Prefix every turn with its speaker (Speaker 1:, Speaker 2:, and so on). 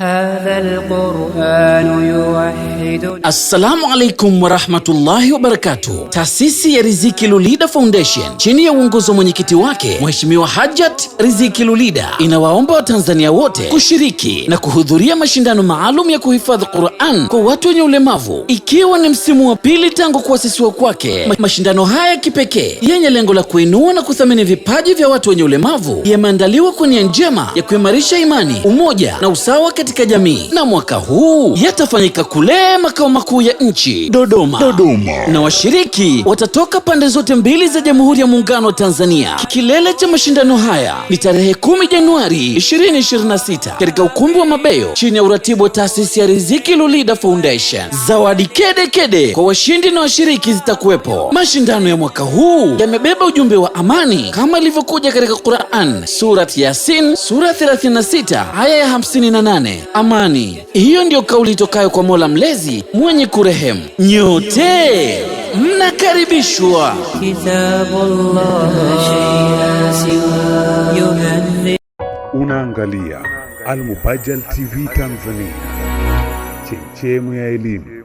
Speaker 1: هذا القرآن يوحد.
Speaker 2: Assalamu alaikum warahmatullahi wabarakatuh. Taasisi ya Riziki Lulida Foundation chini ya uongozi wa mwenyekiti wake Mheshimiwa Hajat Riziki Lulida inawaomba Watanzania wote kushiriki na kuhudhuria mashindano maalum ya kuhifadhi Qur'an kwa watu wenye ulemavu, ikiwa ni msimu wa pili tangu kuasisiwa kwake. Mashindano haya kipekee yenye lengo la kuinua na kuthamini vipaji vya watu wenye ulemavu yameandaliwa kwa nia njema ya kuimarisha imani, umoja na usawa katika jamii, na mwaka huu yatafanyika kule makao makuu ya nchi Dodoma. Na washiriki watatoka pande zote mbili za Jamhuri ya Muungano wa Tanzania. Kilele cha mashindano haya ni tarehe 10 Januari 2026 katika ukumbi wa Mabeyo chini ya uratibu wa taasisi ya Riziki Lulida Foundation. Zawadi kede kwa washindi na washiriki zitakuwepo. Mashindano ya mwaka huu yamebeba ujumbe wa amani kama ilivyokuja katika Qur'an, Surat Yasin sura 36 aya ya 58. Amani, hiyo ndio kauli itokayo kwa Mola Mlezi mwenye kurehemu. Nyote mnakaribishwa.
Speaker 1: Kitabullah shay'a siwa yuhanni.
Speaker 3: Unaangalia Al Mubajjal TV Tanzania, chemchemu ya elimu.